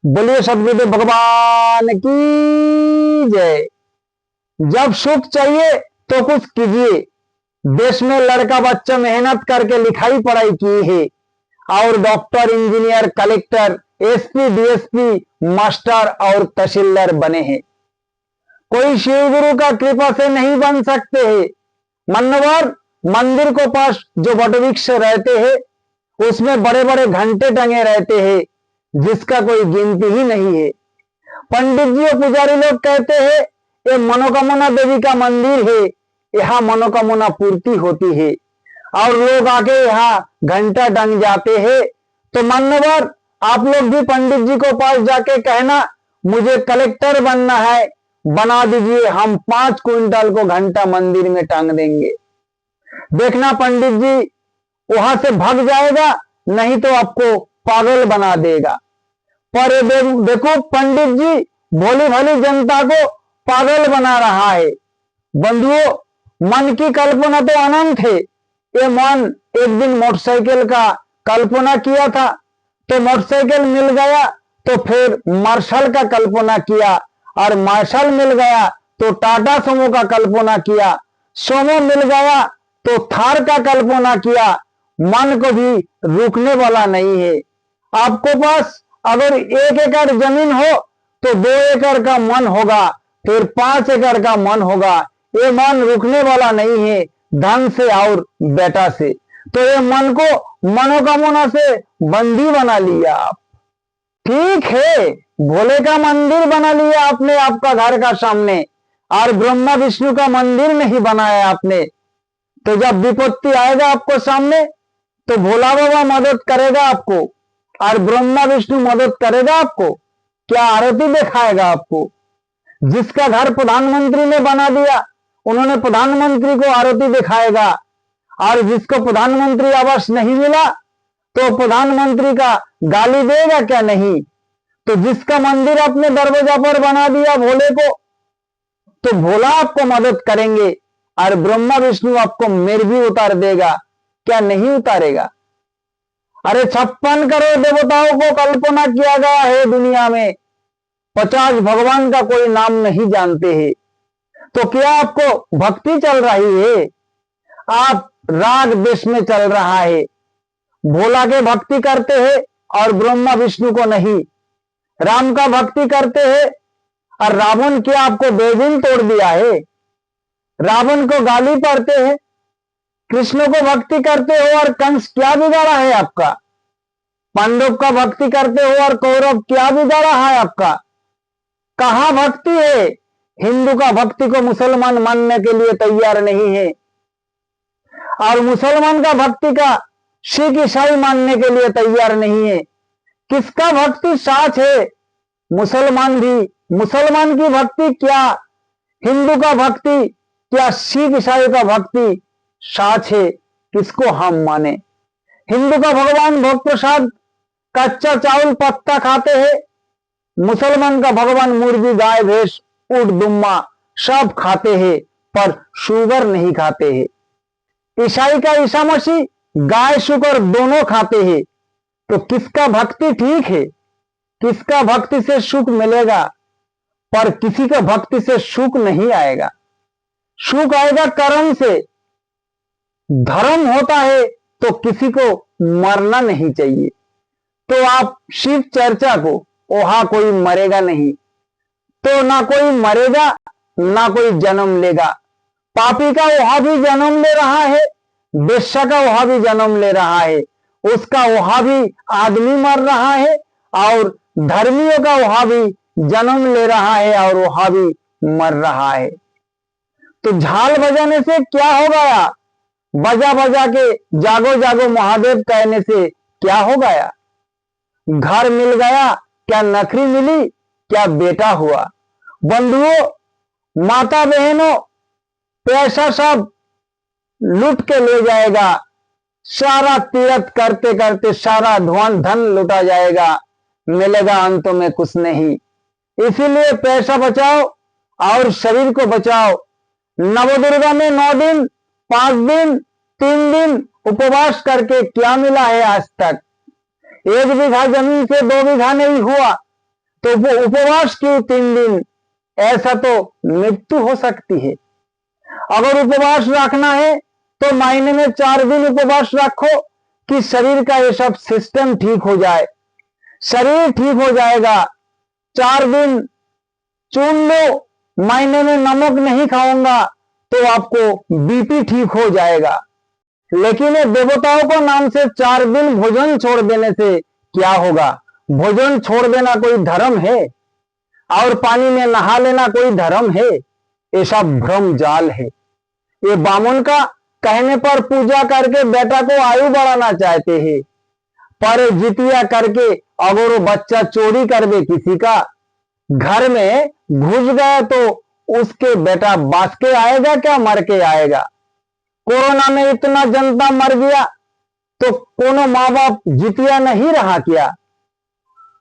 बोलिए सदगुरुदेव भगवान की जय। जब सुख चाहिए तो कुछ कीजिए। देश में लड़का बच्चा मेहनत करके लिखाई पढ़ाई की है और doctor, engineer, collector, SP, DSP, master और तहसीलदार बने हैं। कोई शिव गुरु का कृपा से नहीं बन सकते हैं। मनोवर मंदिर को पास जो वटवृक्ष रहते हैं उसमें बड़े बड़े घंटे टंगे रहते हैं जिसका कोई गिनती ही नहीं है। पंडित जी और पुजारी लोग कहते हैं ये मनोकामना देवी का मंदिर है, यहाँ मनोकामना पूर्ति होती है और लोग आके यहाँ घंटा टंग जाते हैं। तो मान्यवर आप लोग भी पंडित जी को पास जाके कहना मुझे कलेक्टर बनना है, बना दीजिए, हम 5 क्विंटल को घंटा मंदिर में टांग देंगे। देखना पंडित जी वहां से भाग जाएगा, नहीं तो आपको पागल बना देगा। पर देखो पंडित जी भोली भाली जनता को पागल बना रहा है। बंधुओं, मन की कल्पना तो अनंत है। ये मन एक दिन मोटरसाइकिल का कल्पना किया था तो मोटरसाइकिल मिल गया, तो फिर मार्शल का कल्पना किया और मार्शल मिल गया तो टाटा सोमो का कल्पना किया, सोमो मिल गया तो थार का कल्पना किया। मन को भी रुकने वाला नहीं है। आपको पास अगर 1 एकड़ जमीन हो तो 2 एकड़ का मन होगा, फिर 5 एकड़ का मन होगा। ये मन रुकने वाला नहीं है, धन से और बेटा से। तो ये मन को मनोकामना से बंदी बना लिया आप। ठीक है, भोले का मंदिर बना लिया आपने आपका घर का सामने, और ब्रह्मा विष्णु का मंदिर नहीं बनाया आपने। तो जब विपत्ति आएगा आपको सामने तो भोला बाबा मदद करेगा आपको और ब्रह्मा विष्णु मदद करेगा आपको। क्या आरती दिखाएगा आपको। जिसका घर प्रधानमंत्री ने बना दिया उन्होंने प्रधानमंत्री को आरती दिखाएगा, और जिसको प्रधानमंत्री आवास नहीं मिला तो प्रधानमंत्री का गाली देगा क्या नहीं। तो जिसका मंदिर अपने दरवाजा पर बना दिया भोले को, तो भोला आपको मदद करेंगे और ब्रह्मा विष्णु आपको मेर भी उतार देगा, क्या नहीं उतारेगा। अरे 56 करोड़ देवताओं को कल्पना किया गया है दुनिया में, 50 भगवान का कोई नाम नहीं जानते हैं। तो क्या आपको भक्ति चल रही है। आप राग देश में चल रहा है। भोला के भक्ति करते हैं और ब्रह्मा विष्णु को नहीं। राम का भक्ति करते हैं और रावण क्या आपको बेदिन तोड़ दिया है। रावण को गाली पड़ते हैं। कृष्ण को भक्ति करते हो और कंस क्या बिगाड़ा है आपका। पांडव का भक्ति करते हो और कौरव क्या बिगाड़ा है आपका। कहां भक्ति है। हिंदू का भक्ति को मुसलमान मानने के लिए तैयार नहीं है, और मुसलमान का भक्ति का सिख ईसाई मानने के लिए तैयार नहीं है। किसका भक्ति साच है। मुसलमान भी, मुसलमान की भक्ति क्या, हिंदू का भक्ति क्या, सिख ईसाई का भक्ति साच है। किसको हम माने। हिंदू का भगवान भोग प्रसाद कच्चा चावल पत्ता खाते हैं, मुसलमान का भगवान मुर्गी, गाय, भैंस, ऊंट, दुम्मा सब खाते हैं पर शुगर नहीं खाते हैं। ईसाई का ईसा मसीह गाय शुगर दोनों खाते हैं। तो किसका भक्ति ठीक है। किसका भक्ति से सुख मिलेगा, पर किसी का भक्ति से सुख नहीं आएगा। सुख आएगा कर्म से। धर्म होता है तो किसी को मरना नहीं चाहिए। तो आप शिव चर्चा को, वहां कोई मरेगा नहीं, तो ना कोई मरेगा ना कोई जन्म लेगा। पापी का वहां भी जन्म ले रहा है, बेश्या का वहां भी जन्म ले रहा है, उसका वहां भी आदमी मर रहा है, और धर्मियों का वहां भी जन्म ले रहा है और वहां भी मर रहा है। तो झाल बजाने से क्या हो गया। बजा बजा के जागो जागो महादेव कहने से क्या हो गया। घर मिल गया, क्या नौकरी मिली, क्या बेटा हुआ। बंधुओं, माता बहनों, पैसा सब लूट के ले जाएगा। सारा तीर्थ करते करते सारा धन लुटा जाएगा, मिलेगा अंत में कुछ नहीं। इसीलिए पैसा बचाओ और शरीर को बचाओ। नवदुर्गा में 9 दिन, 5 दिन, 3 दिन उपवास करके क्या मिला है आज तक। 1 बीघा जमीन से 2 बीघा नहीं हुआ, तो वो उपवास क्यों 3 दिन? ऐसा तो मृत्यु हो सकती है। अगर उपवास रखना है तो महीने में 4 दिन उपवास रखो कि शरीर का ये सब सिस्टम ठीक हो जाए। शरीर ठीक हो जाएगा। 4 दिन चुन लो, महीने में नमक नहीं खाऊंगा तो आपको बीपी ठीक हो जाएगा। लेकिन ये देवताओं को नाम से 4 दिन भोजन छोड़ देने से क्या होगा? भोजन छोड़ देना कोई धर्म है? और पानी में नहा लेना कोई धर्म है? ये सब भ्रम जाल है। ये बामुन का कहने पर पूजा करके बेटा को आयु बढ़ाना चाहते हैं, पर जितिया करके अगर वो बच्चा चोरी कर दे किसी का, घर में घुस गया तो उसके बेटा बांच के आएगा क्या मर के आएगा? कोरोना में इतना जनता मर गया तो कोनो माँ बाप जितिया नहीं रहा क्या?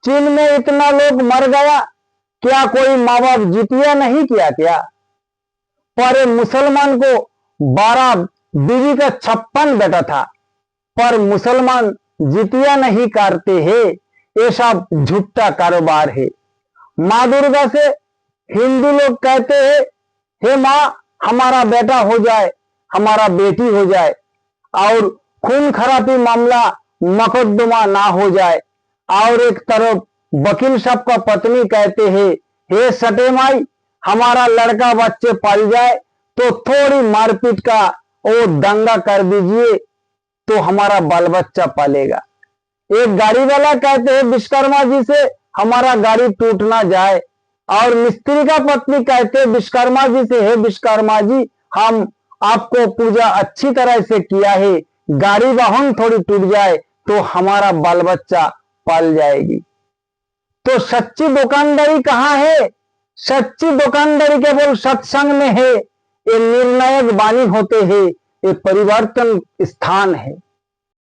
चीन में इतना लोग मर गया, क्या कोई माँ बाप जितिया नहीं किया क्या? पर मुसलमान को 12 बीवी का 56 बेटा था, पर मुसलमान जितिया नहीं करते हैं। ये सब झूठा कारोबार है। माँ दुर्गा से हिंदू लोग कहते हैं, हे माँ हमारा बेटा हो जाए, हमारा बेटी हो जाए, और खून खराबी मामला मुकदमा ना हो जाए। और एक तरफ वकील साहब का पत्नी कहते हैं, हे सटे माई हमारा लड़का बच्चे पल जाए तो थोड़ी मारपीट का वो दंगा कर दीजिए तो हमारा बाल बच्चा पलेगा। एक गाड़ी वाला कहते हैं विश्वकर्मा जी से हमारा गाड़ी टूट ना जाए, और मिस्त्री का पत्नी कहते हैं विश्वकर्मा जी से, हे विश्वकर्मा जी हम आपको पूजा अच्छी तरह से किया है, गाड़ी वाहन थोड़ी टूट जाए तो हमारा बाल बच्चा पल जाएगी। तो सच्ची दुकानदारी कहाँ है? सच्ची दुकानदारी केवल सत्संग में है। ये निर्णायक वाणी होते हैं, ये परिवर्तन स्थान है।